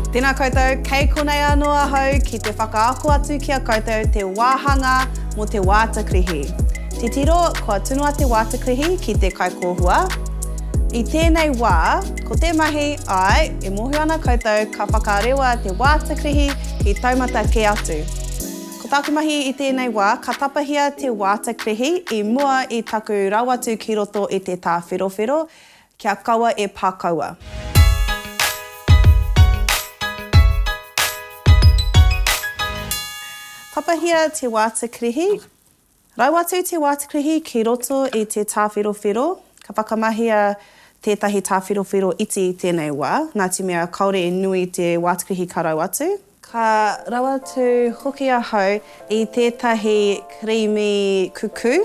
Tēnā koutou, kei konei anō ahau ki te whakaako atu ki a koutou te wāhanga mo te Wātakirīhi. Te tiro, kua tunua te Wātakirīhi ki te kaikohua. I tēnei wā, ko te mahi, ai, e mohi ana koutou ka whakarewa te Wātakirīhi ki taumata ke atu. Ko taku mahi i tēnei wā, ka tapahia te Wātakirīhi I mua I taku rawatu ki roto I te tā whirowhiro, kia kaua e pākaua. Tapahia te Wātakirīhi. Rau atu te Wātakirīhi ki roto I te tāwhirawhiro. Ka whakamahia tētahi tāwhirawhiro iti I tēnei wā. Nā te mea kaore e nui te Wātakirīhi ka rau atu. Ka rau atu hoki ahau I tētahi creamy kuku.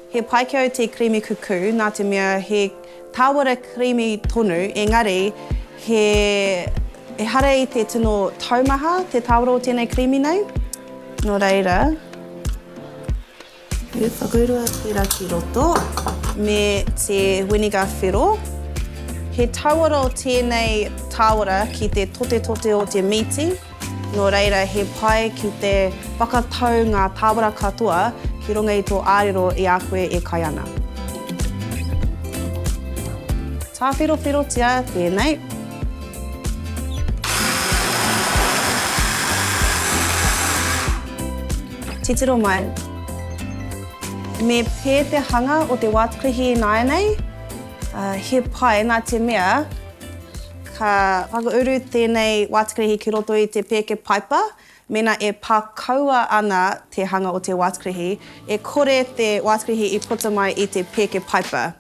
He paikeo te creamy kuku, nā te mea he tāwara creamy tonu, engari he hara I te tino taumaha, te tāwara o tēnei creamy nei. Nō reira, whakaurua tērā ki roto, me te winiga whiro. He tauara o tēnei tāwara ki te tote o te miti. Nō reira, he pai ki te whakatau ngā tāwara katoa ki runga I tō āriro I a koe e kai ana. Tā whiro tia tēnei. Titiro mai. Me pē te hanga o te Wātakirīhi nāianei, he pai nā te mea ka whakauru tēnei Wātakirīhi ki roto I te pēke paipa, mena e pākaua ana te hanga o te Wātakirīhi, e kore te Wātakirīhi I puta mai I te pēke paipa.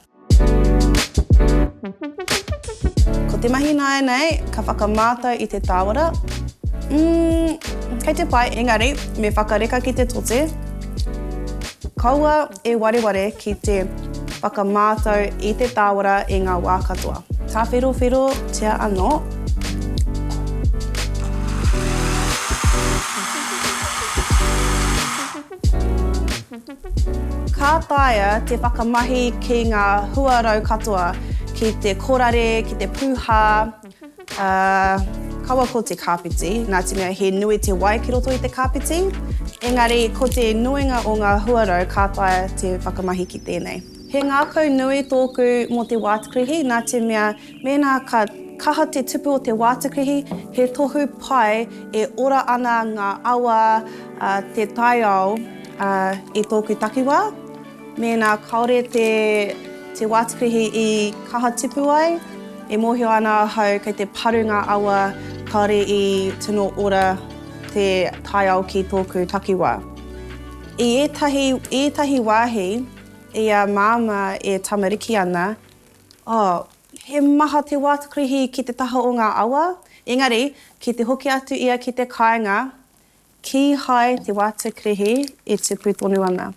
Ko te mahi nāianei, ka whakamātau I te tāwara. Kei te pai, engari, me whakareka ki te tote. Kaua e wareware ki te whakamātau I te tāwara I ngā wā katoa. Tā whiro tia anō. Ka taia te whakamahi ki ngā huarau katoa, ki te korare, ki te pūhā, kaua ko te kāpiti, nā te mea he nui te wai ki roto I te kāpiti. Engari, ko te nuinga o ngā huarau ka taia te whakamahi ki tēnei. He ngākau nui tōku mō te Wātakirīhi, nā te mea mēnā ka kaha te tupu o te Wātakirīhi, he tohu pai e ora ana ngā awa te taiao I tōku takiwā. Mēnā kaore te Wātakirīhi I kaha tupu ai, e mohio ana hau kei te paru ngā awa kaore I tino ora te taiao ki tōku takiwā. I ētahi wāhi, ia māma e tamariki ana, he maha te Wātakirīhi ki te taha o ngā awa, engari, ki te hoki atu ia ki te kāinga, ki hai te Wātakirīhi e tupu tonu ana.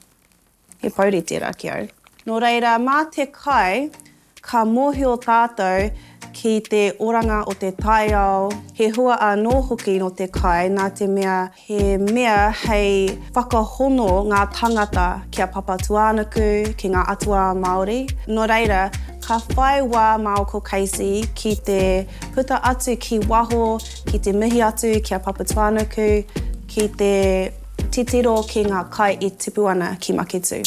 He pauri tērā ki au. Nō reira, mā te kai, ka mohio tātou ki te oranga o te taiao, he hua anō hoki no te kai, nā te mea he mea hei whakahono ngā tangata kia papatuānuku ki ngā atua Māori. Nō reira, ka whai wā māo ko Kasey ki te puta atu ki waho, ki te mihi atu kia papatuānuku, ki te titiro ki ngā kai I tipu ana ki maketu.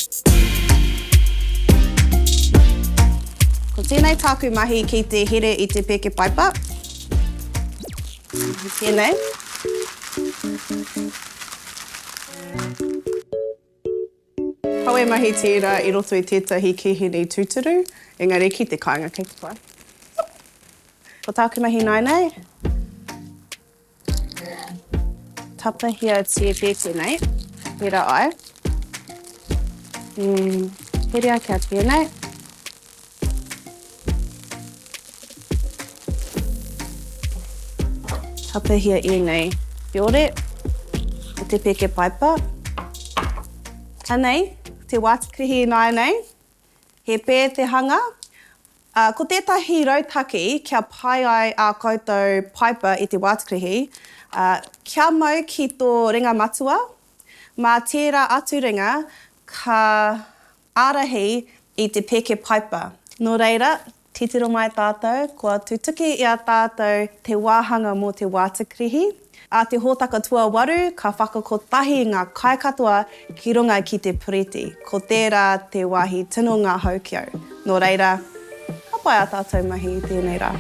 Ko tēnei tāku mahi ki te here I te pēke paipa. Tēnei. Haue mahi tērā I roto I tētahi kihini tūturu, engari ki te kāinga kei te pai. Ko tāku mahi nainei. Tapahia te pēke nei, hera ai. Herea kia tēnei. Tapahia I nei piore, o te pēke paipa. Anei, te Wātakirīhi nāianei, he pē te hanga. Ko tētahi rautaki kia pai ai a koutou paipa I te Wātakirīhi, kia mau ki tō ringa matua, mā tērā atu ringa ka ārahi I te pēke paipa. Nō reira, Titiro mai tātou, kua tutuki i a tātou te wāhanga mō te Wātakirīhi. A te hōtaka tuawaru, ka whakakotahi ngā kaikatoa ki runga ki te puriti. Ko tērā te wāhi tino ngā haukio. Nō reira, ka pai a tātou mahi i tēnei rā.